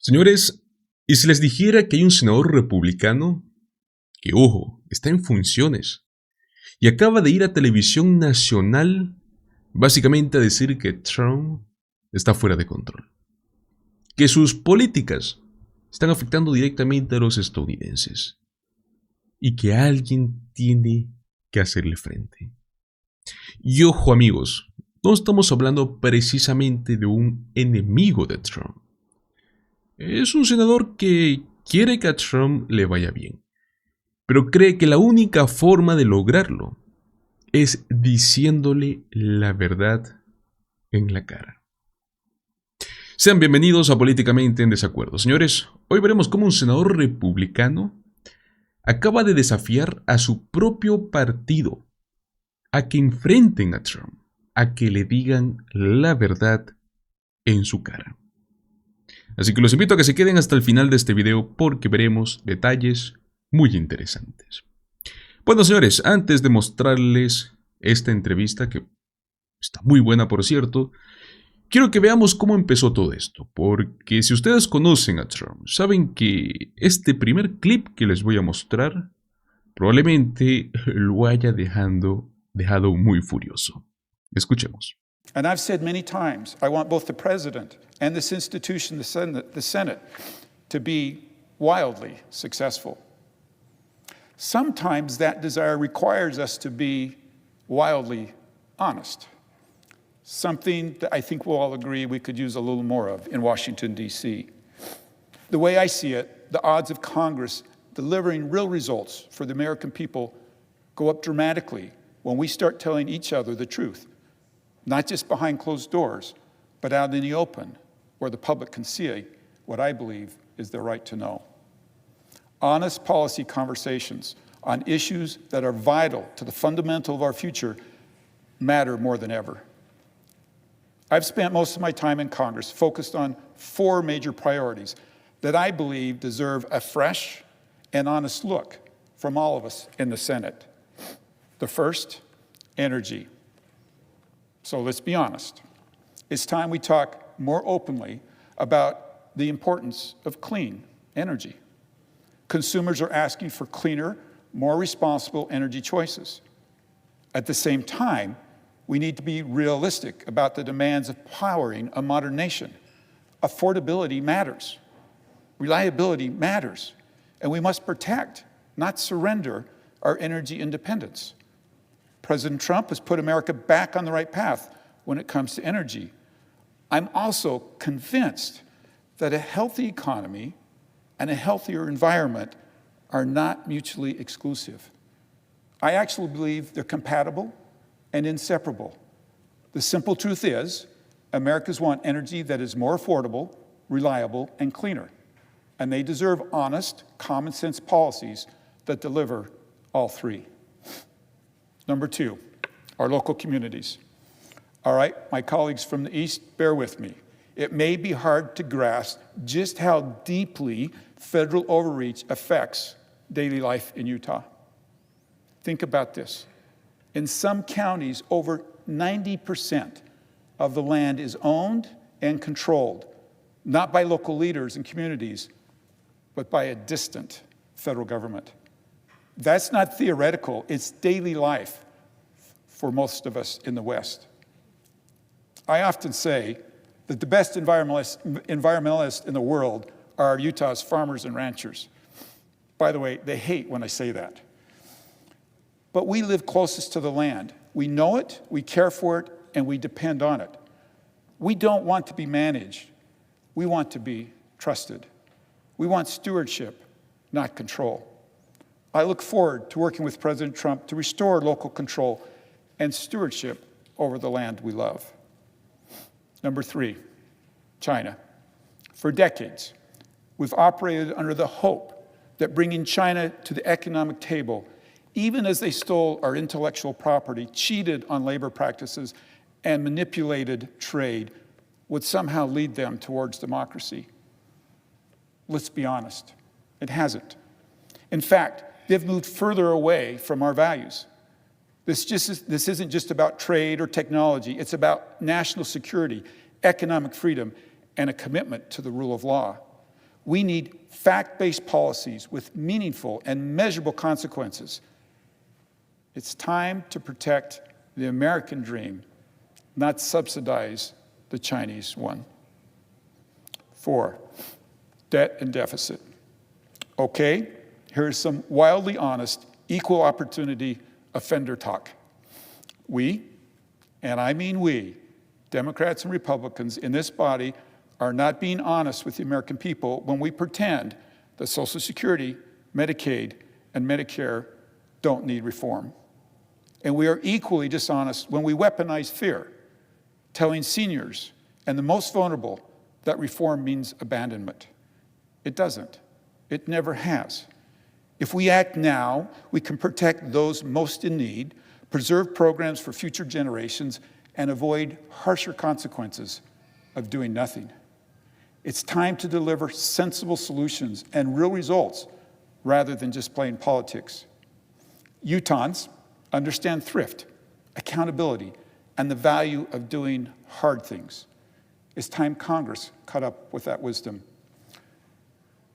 Señores, ¿y si les dijera que hay un senador republicano que, ojo, está en funciones y acaba de ir a televisión nacional básicamente a decir que Trump está fuera de control? Que sus políticas están afectando directamente a los estadounidenses y que alguien tiene que hacerle frente. Y ojo amigos, no estamos hablando precisamente de un enemigo de Trump. Es un senador que quiere que a Trump le vaya bien, pero cree que la única forma de lograrlo es diciéndole la verdad en la cara. Sean bienvenidos a Políticamente en Desacuerdo. Señores, hoy veremos cómo un senador republicano acaba de desafiar a su propio partido a que enfrenten a Trump, a que le digan la verdad en su cara. Así que los invito a que se queden hasta el final de este video porque veremos detalles muy interesantes. Bueno, señores, antes de mostrarles esta entrevista, que está muy buena por cierto, quiero que veamos cómo empezó todo esto, porque si ustedes conocen a Trump, saben que este primer clip que les voy a mostrar probablemente lo haya dejado muy furioso. Escuchemos. And I've said many times, I want both the president and this institution, the Senate, to be wildly successful. Sometimes that desire requires us to be wildly honest. Something that I think we'll all agree we could use a little more of in Washington, D.C. The way I see it, the odds of Congress delivering real results for the American people go up dramatically when we start telling each other the truth, not just behind closed doors, but out in the open, where the public can see what I believe is their right to know. Honest policy conversations on issues that are vital to the fundamental of our future matter more than ever. I've spent most of my time in Congress focused on 4 major priorities that I believe deserve a fresh and honest look from all of us in the Senate. The first, energy. So let's be honest. It's time we talk more openly about the importance of clean energy. Consumers are asking for cleaner, more responsible energy choices. At the same time, we need to be realistic about the demands of powering a modern nation. Affordability matters. Reliability matters. And we must protect, not surrender, our energy independence. President Trump has put America back on the right path when it comes to energy. I'm also convinced that a healthy economy and a healthier environment are not mutually exclusive. I actually believe they're compatible and inseparable. The simple truth is, Americans want energy that is more affordable, reliable, and cleaner. And they deserve honest, common sense policies that deliver all 3. Number 2, our local communities. All right, my colleagues from the East, bear with me. It may be hard to grasp just how deeply federal overreach affects daily life in Utah. Think about this. In some counties, over 90% of the land is owned and controlled, not by local leaders and communities, but by a distant federal government. That's not theoretical, it's daily life for most of us in the West. I often say that the best environmentalists in the world are Utah's farmers and ranchers. By the way, they hate when I say that. But we live closest to the land. We know it, we care for it, and we depend on it. We don't want to be managed. We want to be trusted. We want stewardship, not control. I look forward to working with President Trump to restore local control and stewardship over the land we love. Number 3, China. For decades, we've operated under the hope that bringing China to the economic table, even as they stole our intellectual property, cheated on labor practices, and manipulated trade, would somehow lead them towards democracy. Let's be honest, it hasn't. In fact, they've moved further away from our values. This isn't just about trade or technology, it's about national security, economic freedom, and a commitment to the rule of law. We need fact-based policies with meaningful and measurable consequences. It's time to protect the American dream, not subsidize the Chinese one. 4, debt and deficit. Okay, here's some wildly honest, equal opportunity offender talk. We, and I mean we, Democrats and Republicans in this body, are not being honest with the American people when we pretend that Social Security, Medicaid, and Medicare don't need reform. And we are equally dishonest when we weaponize fear, telling seniors and the most vulnerable that reform means abandonment. It doesn't. It never has. If we act now, we can protect those most in need, preserve programs for future generations, and avoid harsher consequences of doing nothing. It's time to deliver sensible solutions and real results rather than just playing politics. Utahns understand thrift, accountability, and the value of doing hard things. It's time Congress caught up with that wisdom.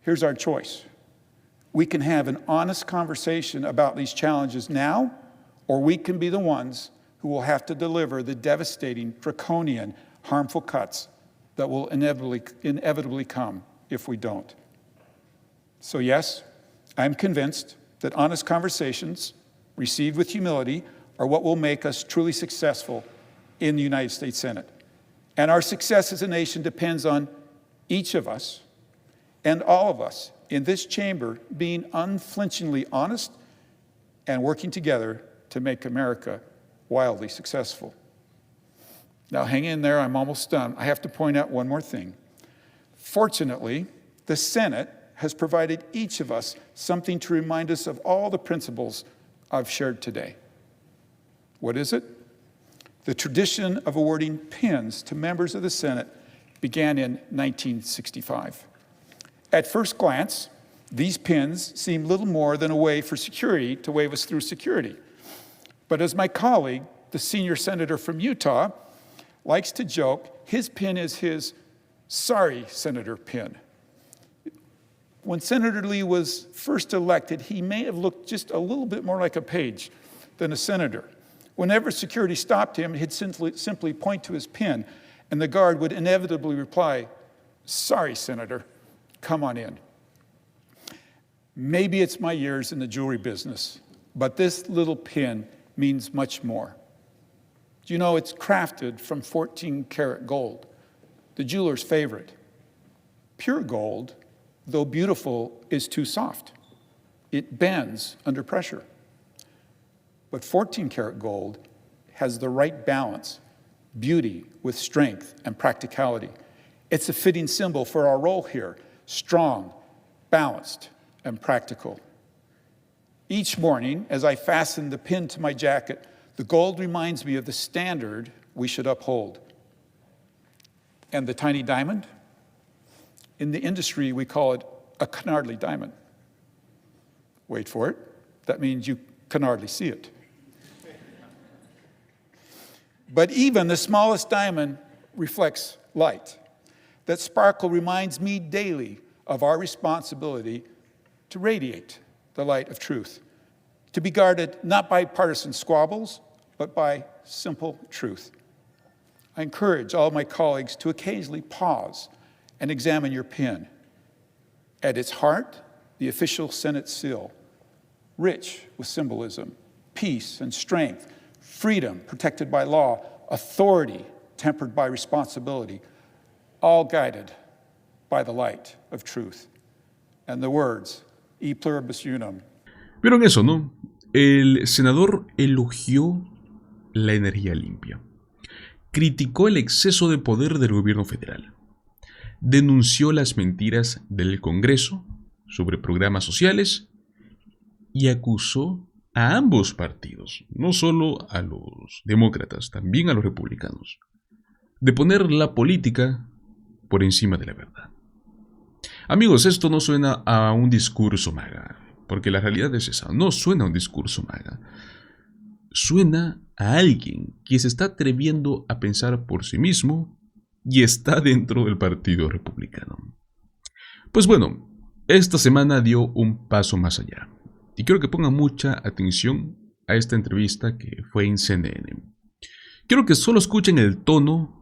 Here's our choice. We can have an honest conversation about these challenges now, or we can be the ones who will have to deliver the devastating, draconian, harmful cuts that will inevitably come if we don't. So yes, I'm convinced that honest conversations, received with humility, are what will make us truly successful in the United States Senate. And our success as a nation depends on each of us and all of us in this chamber being unflinchingly honest and working together to make America wildly successful. Now, hang in there, I'm almost done. I have to point out one more thing. Fortunately, the Senate has provided each of us something to remind us of all the principles I've shared today. What is it? The tradition of awarding pins to members of the Senate began in 1965. At first glance, these pins seem little more than a way for security to wave us through security. But as my colleague, the senior senator from Utah, likes to joke, his pin is his sorry senator pin. When Senator Lee was first elected, he may have looked just a little bit more like a page than a senator. Whenever security stopped him, he'd simply point to his pin, and the guard would inevitably reply, "Sorry, Senator, come on in." Maybe it's my years in the jewelry business, but this little pin means much more. Do you know it's crafted from 14-karat gold, the jeweler's favorite? Pure gold, though beautiful, is too soft. It bends under pressure. But 14-karat gold has the right balance, beauty with strength and practicality. It's a fitting symbol for our role here, strong, balanced, and practical. Each morning, as I fasten the pin to my jacket, the gold reminds me of the standard we should uphold. And the tiny diamond? In the industry, we call it a canardly diamond. Wait for it. That means you can hardly see it. But even the smallest diamond reflects light. That sparkle reminds me daily of our responsibility to radiate the light of truth, to be guarded not by partisan squabbles, but by simple truth. I encourage all my colleagues to occasionally pause and examine your pin. At its heart, the official Senate seal, rich with symbolism, peace and strength, freedom protected by law, authority tempered by responsibility, all guided by the light of truth. And the words, e pluribus unum. ¿Vieron eso, no? El senador elogió la energía limpia, criticó el exceso de poder del gobierno federal, denunció las mentiras del Congreso sobre programas sociales y acusó a ambos partidos, no solo a los demócratas, también a los republicanos, de poner la política por encima de la verdad. Amigos, esto no suena a un discurso MAGA, porque la realidad es esa, no suena a un discurso MAGA. Suena a alguien que se está atreviendo a pensar por sí mismo y está dentro del Partido Republicano. Pues bueno, esta semana dio un paso más allá. Y quiero que pongan mucha atención a esta entrevista que fue en CNN. Quiero que solo escuchen el tono,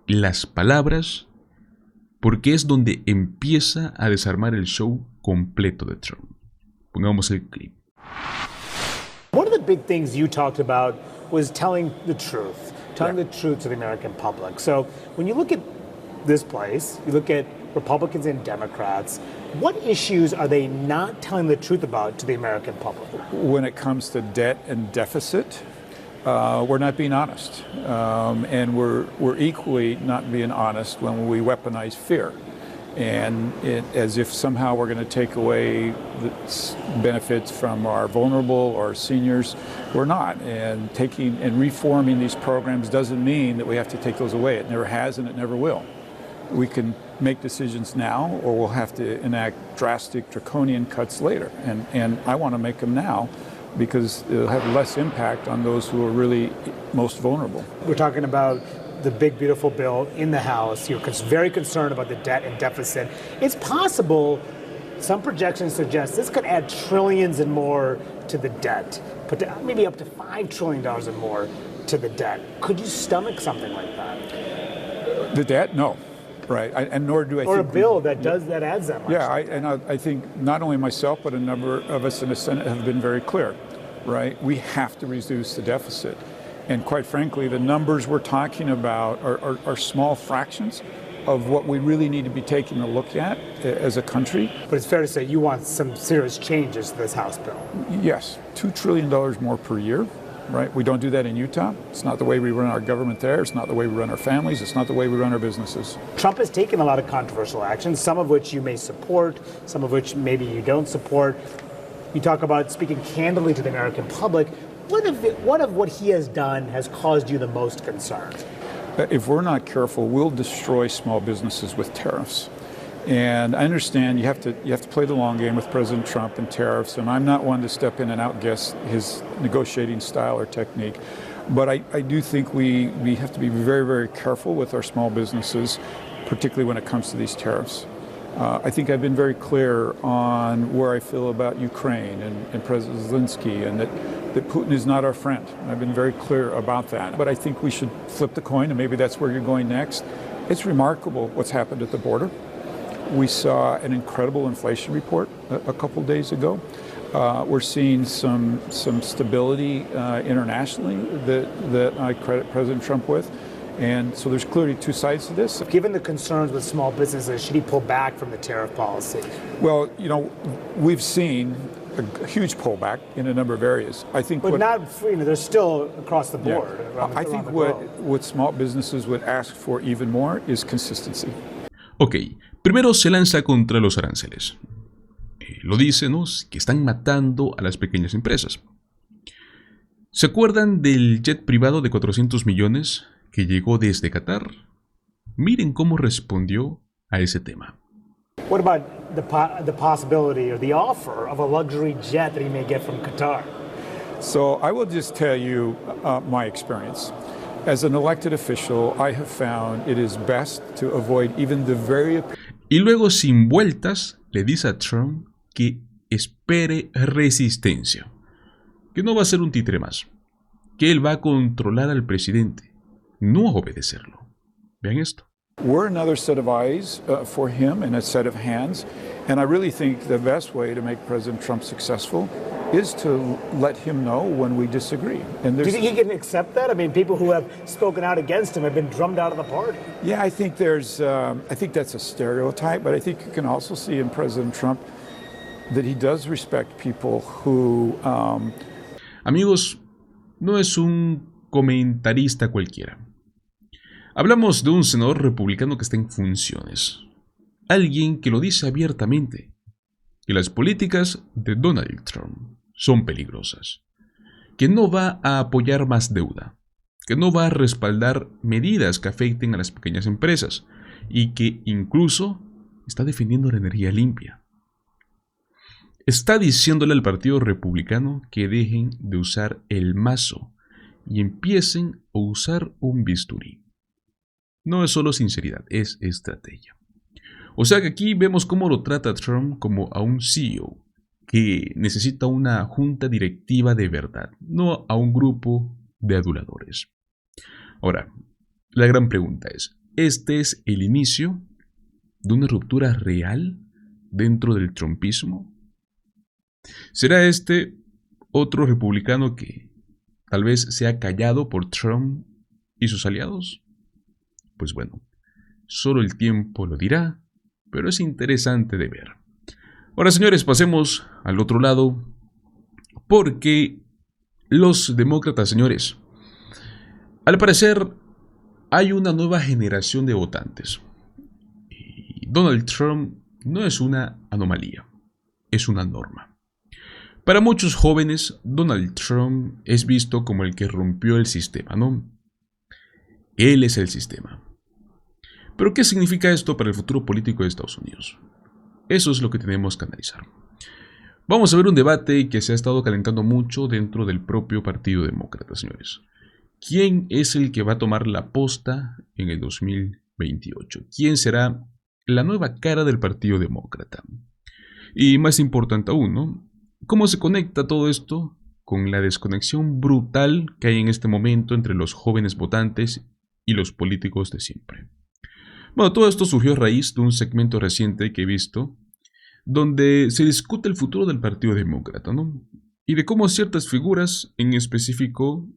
las palabras, porque es donde empieza a desarmar el show completo de Trump. Pongamos el clip. One of the big things you talked about was telling the truth to the American public. So when you look at this place, you look at Republicans and Democrats, what issues are they not telling the truth about to the American public? When it comes to debt and deficit, we're not being honest. And we're equally not being honest when we weaponize fear. And as if somehow we're going to take away the benefits from our vulnerable or seniors. We're not. And taking and reforming these programs doesn't mean that we have to take those away. It never has and it never will. We can make decisions now, or we'll have to enact drastic draconian cuts later. And I want to make them now because it'll have less impact on those who are really most vulnerable. We're talking about the big, beautiful bill in the House. You're very concerned about the debt and deficit. It's possible, some projections suggest this could add trillions and more to the debt, maybe up to $5 trillion and more to the debt. Could you stomach something like that? The debt? No. Right, and nor do I or think... a bill that adds that much. Yeah, I think not only myself, but a number of us in the Senate have been very clear, right? We have to reduce the deficit. And quite frankly, the numbers we're talking about are small fractions of what we really need to be taking a look at as a country. But it's fair to say you want some serious changes to this House bill. Yes, $2 trillion more per year. Right? We don't do that in Utah. It's not the way we run our government there. It's not the way we run our families. It's not the way we run our businesses. Trump has taken a lot of controversial actions, some of which you may support, some of which maybe you don't support. You talk about speaking candidly to the American public. What of what he has done has caused you the most concern? If we're not careful, we'll destroy small businesses with tariffs. And I understand you have to play the long game with President Trump and tariffs, and I'm not one to step in and outguess his negotiating style or technique. But I do think we have to be very, very careful with our small businesses, particularly when it comes to these tariffs. I think I've been very clear on where I feel about Ukraine and President Zelensky, and that Putin is not our friend. I've been very clear about that. But I think we should flip the coin, and maybe that's where you're going next. It's remarkable what's happened at the border. We saw an incredible inflation report a couple days ago. We're seeing some stability internationally that I credit President Trump with. And so there's clearly two sides to this. Given the concerns with small businesses, should he pull back from the tariff policy? Well, we've seen a huge pullback in a number of areas. I think, but they're still across the board. Yeah. I think what small businesses would ask for even more is consistency. Ok, primero se lanza contra los aranceles. Lo dice, ¿no? Que están matando a las pequeñas empresas. ¿Se acuerdan del jet privado de 400 millones que llegó desde Qatar? Miren cómo respondió a ese tema. What about the possibility or the offer of a luxury jet that he may get from Qatar? So I will just tell you my experience. As an elected official, I have found it is best to avoid even the very... Y luego, sin vueltas, le dice a Trump que espere resistencia, que no va a ser un títere más, que él va a controlar al presidente, no a obedecerlo. Vean esto. We're another set of eyes for him and a set of hands, and I really think the best way to make President Trump successful is to let him know when we disagree. And do you think he can accept that? I mean, people who have spoken out against him have been drummed out of the party. Yeah, I think I think that's a stereotype, but I think you can also see in President Trump that he does respect people who... Amigos, no es un comentarista cualquiera. Hablamos de un senador republicano que está en funciones. Alguien que lo dice abiertamente, que las políticas de Donald Trump son peligrosas, que no va a apoyar más deuda, que no va a respaldar medidas que afecten a las pequeñas empresas y que incluso está defendiendo la energía limpia. Está diciéndole al Partido Republicano que dejen de usar el mazo y empiecen a usar un bisturí. No es solo sinceridad, es estrategia. O sea que aquí vemos cómo lo trata Trump como a un CEO que necesita una junta directiva de verdad, no a un grupo de aduladores. Ahora, la gran pregunta es, ¿este es el inicio de una ruptura real dentro del trumpismo? ¿Será este otro republicano que tal vez sea callado por Trump y sus aliados? Pues bueno, solo el tiempo lo dirá, pero es interesante de ver. Ahora, señores, pasemos al otro lado, porque los demócratas, señores, al parecer hay una nueva generación de votantes. Y Donald Trump no es una anomalía, es una norma. Para muchos jóvenes, Donald Trump es visto como el que rompió el sistema, ¿no? Él es el sistema. Pero ¿qué significa esto para el futuro político de Estados Unidos? Eso es lo que tenemos que analizar. Vamos a ver un debate que se ha estado calentando mucho dentro del propio Partido Demócrata, señores. ¿Quién es el que va a tomar la posta en el 2028? ¿Quién será la nueva cara del Partido Demócrata? Y más importante aún, ¿no? ¿Cómo se conecta todo esto con la desconexión brutal que hay en este momento entre los jóvenes votantes y los políticos de siempre? Bueno, todo esto surgió a raíz de un segmento reciente que he visto, donde se discute el futuro del Partido Demócrata, ¿no? Y de cómo ciertas figuras, en específico,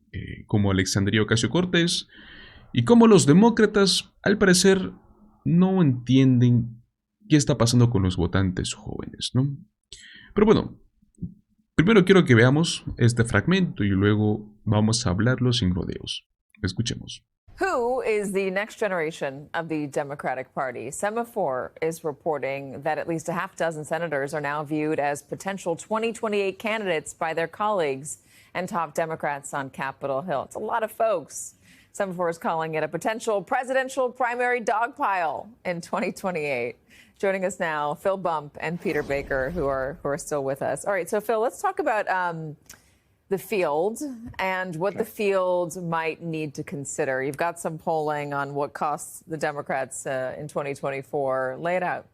como Alexandria Ocasio-Cortez, y cómo los demócratas, al parecer, no entienden qué está pasando con los votantes jóvenes, ¿no? Pero bueno, primero quiero que veamos este fragmento y luego vamos a hablarlo sin rodeos. Escuchemos. Who is the next generation of the Democratic Party? Semaphore is reporting that at least a half dozen senators are now viewed as potential 2028 candidates by their colleagues and top Democrats on Capitol Hill. It's a lot of folks. Semaphore is calling it a potential presidential primary dogpile in 2028. Joining us now, Phil Bump and Peter Baker, who are still with us. All right, so Phil, let's talk about the field and what the field might need to consider. You've got some polling on what costs the Democrats in 2024. Lay it out.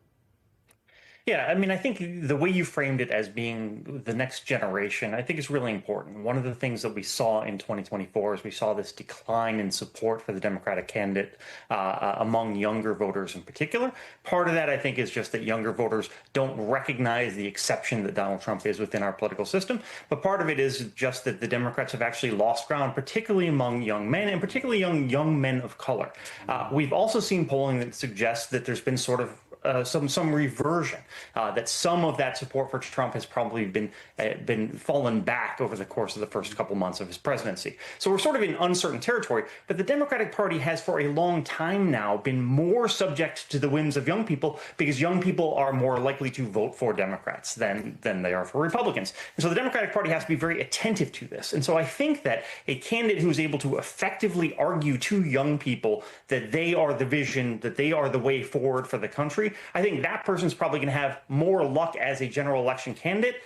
Yeah, I mean, I think the way you framed it as being the next generation, I think is really important. One of the things that we saw in 2024 is we saw this decline in support for the Democratic candidate among younger voters in particular. Part of that, I think, is just that younger voters don't recognize the exception that Donald Trump is within our political system. But part of it is just that the Democrats have actually lost ground, particularly among young men, and particularly young men of color. We've also seen polling that suggests that there's been sort of some reversion, that some of that support for Trump has probably been fallen back over the course of the first couple months of his presidency. So we're sort of in uncertain territory, but the Democratic Party has for a long time now been more subject to the whims of young people because young people are more likely to vote for Democrats than they are for Republicans. And so the Democratic Party has to be very attentive to this. And so I think that a candidate who's able to effectively argue to young people that they are the vision, that they are the way forward for the country, I think that person's probably going to have more luck as a general election candidate.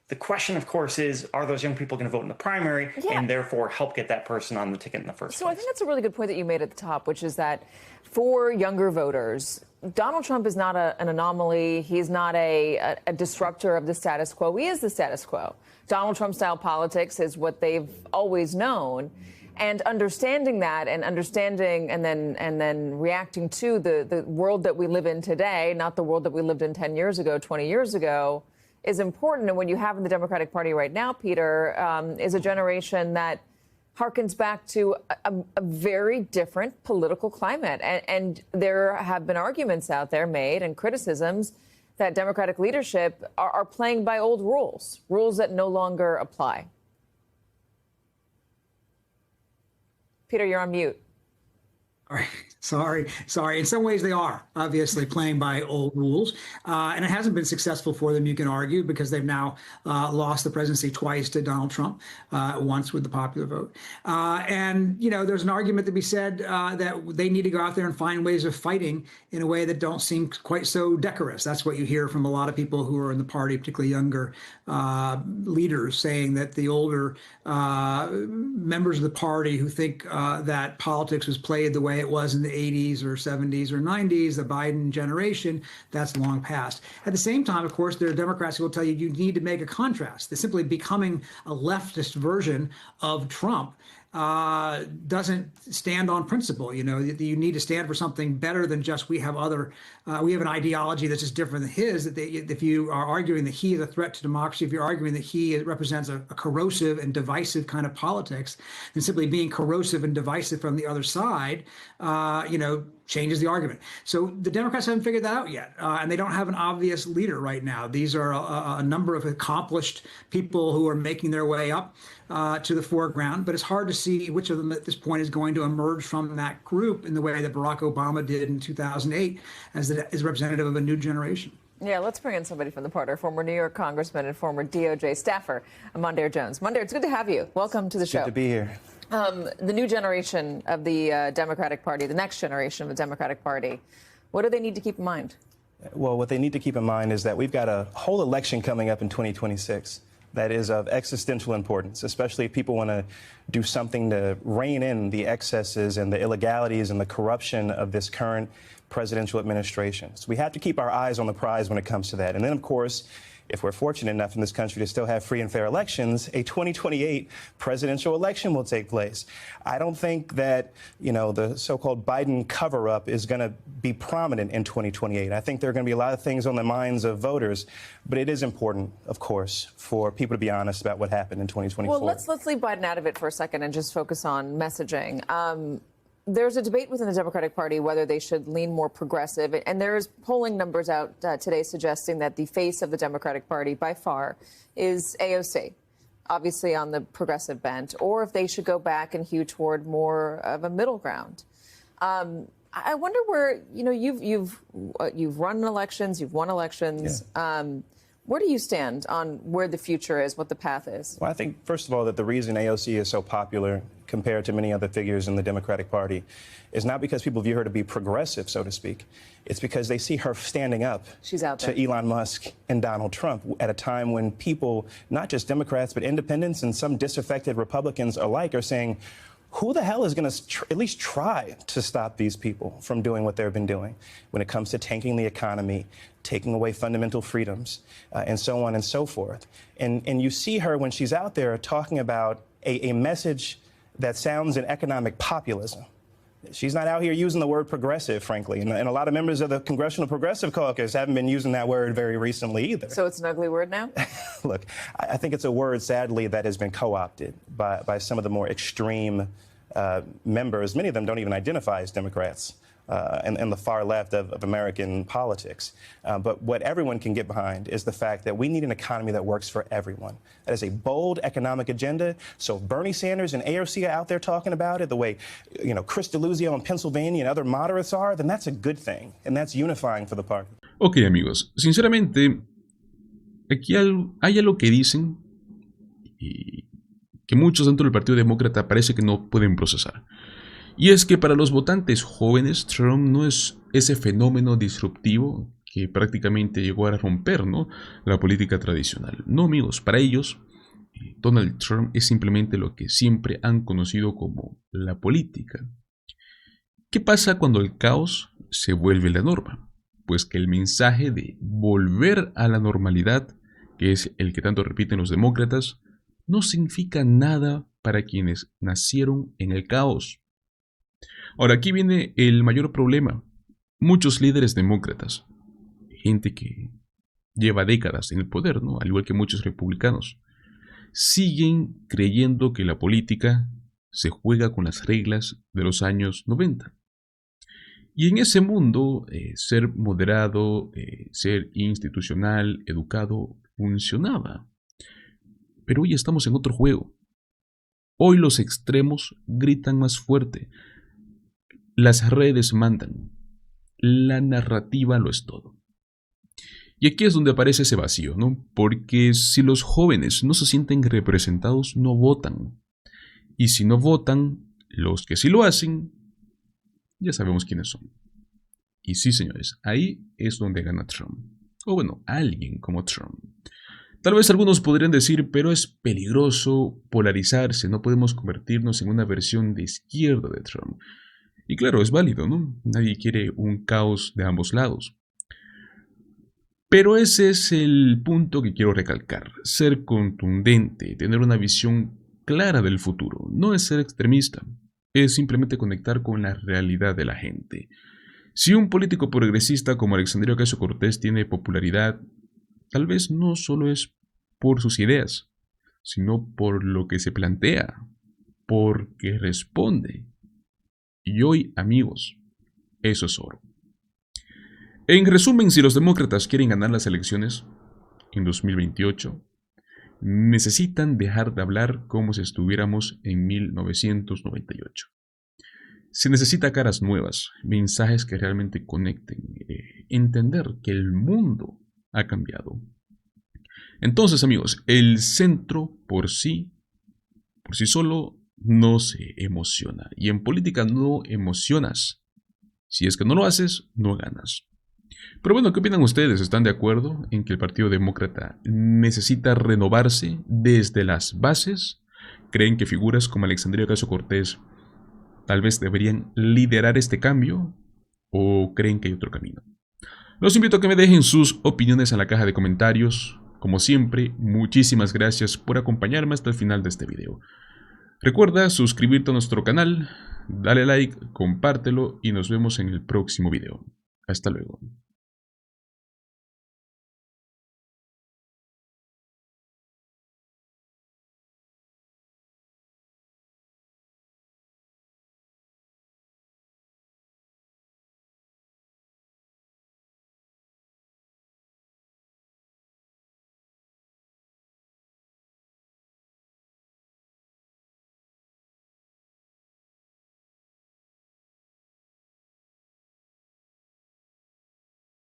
The question, of course, is, are those young people going to vote in the primary and therefore help get that person on the ticket in the first place? So I think that's a really good point that you made at the top, which is that for younger voters, Donald Trump is not an anomaly. He's not a disruptor of the status quo. He is the status quo. Donald Trump-style politics is what they've always known. And understanding that and then reacting to the world that we live in today, not the world that we lived in 10 years ago, 20 years ago, is important. And what you have in the Democratic Party right now, Peter, is a generation that harkens back to a very different political climate. And there have been arguments out there made and criticisms that Democratic leadership are playing by old rules that no longer apply. Peter, you're on mute. All right. Sorry. In some ways, they are obviously playing by old rules, and it hasn't been successful for them, you can argue, because they've now lost the presidency twice to Donald Trump, once with the popular vote. And, there's an argument to be said that they need to go out there and find ways of fighting in a way that don't seem quite so decorous. That's what you hear from a lot of people who are in the party, particularly younger leaders, saying that the older members of the party who think that politics was played the way it was in the 80s or 70s or 90s, the Biden generation, that's long past. At the same time, of course, there are Democrats who will tell you you need to make a contrast. They're simply becoming a leftist version of Trump doesn't stand on principle. You need to stand for something better than just we have an ideology that's just different than his. If you are arguing that he is a threat to democracy, if you're arguing that he represents a corrosive and divisive kind of politics, then simply being corrosive and divisive from the other side, changes the argument. So the Democrats haven't figured that out yet, and they don't have an obvious leader right now. These are a number of accomplished people who are making their way up to the foreground, but it's hard to see which of them at this point is going to emerge from that group in the way that Barack Obama did in 2008 as representative of a new generation. Yeah, let's bring in somebody from the party, former New York Congressman and former DOJ staffer, Mondaire Jones. Mondaire, it's good to have you. Welcome to the show. Good to be here. The new generation of the Democratic Party, the next generation of the Democratic Party, what do they need to keep in mind? Well, what they need to keep in mind is that we've got a whole election coming up in 2026 that is of existential importance, especially if people want to do something to rein in the excesses and the illegalities and the corruption of this current presidential administration. So we have to keep our eyes on the prize when it comes to that. And then, of course, if we're fortunate enough in this country to still have free and fair elections, a 2028 presidential election will take place. I don't think that, the so-called Biden cover-up is going to be prominent in 2028. I think there are going to be a lot of things on the minds of voters, but it is important, of course, for people to be honest about what happened in 2024. Well, let's leave Biden out of it for a second and just focus on messaging. There's a debate within the Democratic Party whether they should lean more progressive. And there's polling numbers out today suggesting that the face of the Democratic Party by far is AOC, obviously on the progressive bent, or if they should go back and hew toward more of a middle ground. I wonder where, you've run elections, you've won elections. Yeah. Where do you stand on where the future is, what the path is? Well, I think, first of all, that the reason AOC is so popular compared to many other figures in the Democratic Party is not because people view her to be progressive, so to speak. It's because they see her standing up to Elon Musk and Donald Trump at a time when people, not just Democrats, but independents and some disaffected Republicans alike are saying, who the hell is going to at least try to stop these people from doing what they've been doing when it comes to tanking the economy, taking away fundamental freedoms, and so on and so forth. And you see her when she's out there talking about a message that sounds in economic populism. She's not out here using the word progressive, frankly. And a lot of members of the Congressional Progressive Caucus haven't been using that word very recently either. So it's an ugly word now? Look, I think it's a word, sadly, that has been co-opted by some of the more extreme members. Many of them don't even identify as Democrats and the far left of American politics. But what everyone can get behind is the fact that we need an economy that works for everyone. That is a bold economic agenda. So if Bernie Sanders and AOC are out there talking about it the way, Chris DeLuzio in Pennsylvania and other moderates are, then that's a good thing. And that's unifying for the party. Ok, amigos. Sinceramente, aquí hay algo que dicen y que muchos dentro del Partido Demócrata parece que no pueden procesar. Y es que para los votantes jóvenes, Trump no es ese fenómeno disruptivo que prácticamente llegó a romper, ¿no?, la política tradicional. No, amigos, para ellos, Donald Trump es simplemente lo que siempre han conocido como la política. ¿Qué pasa cuando el caos se vuelve la norma? Pues que el mensaje de volver a la normalidad, que es el que tanto repiten los demócratas, no significa nada para quienes nacieron en el caos. Ahora, aquí viene el mayor problema. Muchos líderes demócratas, gente que lleva décadas en el poder, ¿no?, al igual que muchos republicanos, siguen creyendo que la política se juega con las reglas de los años 90. Y en ese mundo, ser moderado, ser institucional, educado, funcionaba. Pero hoy estamos en otro juego. Hoy los extremos gritan más fuerte. Las redes mandan. La narrativa lo es todo. Y aquí es donde aparece ese vacío, ¿no? Porque si los jóvenes no se sienten representados, no votan. Y si no votan, los que sí lo hacen, ya sabemos quiénes son. Y sí, señores, ahí es donde gana Trump. O bueno, alguien como Trump. Tal vez algunos podrían decir, pero es peligroso polarizarse, no podemos convertirnos en una versión de izquierda de Trump. Y claro, es válido, ¿no? Nadie quiere un caos de ambos lados. Pero ese es el punto que quiero recalcar. Ser contundente, tener una visión clara del futuro. No es ser extremista, es simplemente conectar con la realidad de la gente. Si un político progresista como Alexandria Ocasio-Cortez tiene popularidad, tal vez no solo es por sus ideas, sino por lo que se plantea, porque responde. Y hoy, amigos, eso es oro. En resumen, si los demócratas quieren ganar las elecciones en 2028, necesitan dejar de hablar como si estuviéramos en 1998. Se necesita caras nuevas, mensajes que realmente conecten, entender que el mundo ha cambiado. Entonces, amigos, el centro por sí solo no se emociona. Y en política no emocionas. Si es que no lo haces, no ganas. Pero bueno, ¿qué opinan ustedes? ¿Están de acuerdo en que el Partido Demócrata necesita renovarse desde las bases? ¿Creen que figuras como Alexandria Ocasio-Cortez tal vez deberían liderar este cambio? ¿O creen que hay otro camino? Los invito a que me dejen sus opiniones en la caja de comentarios. Como siempre, muchísimas gracias por acompañarme hasta el final de este video. Recuerda suscribirte a nuestro canal, dale like, compártelo y nos vemos en el próximo video. Hasta luego.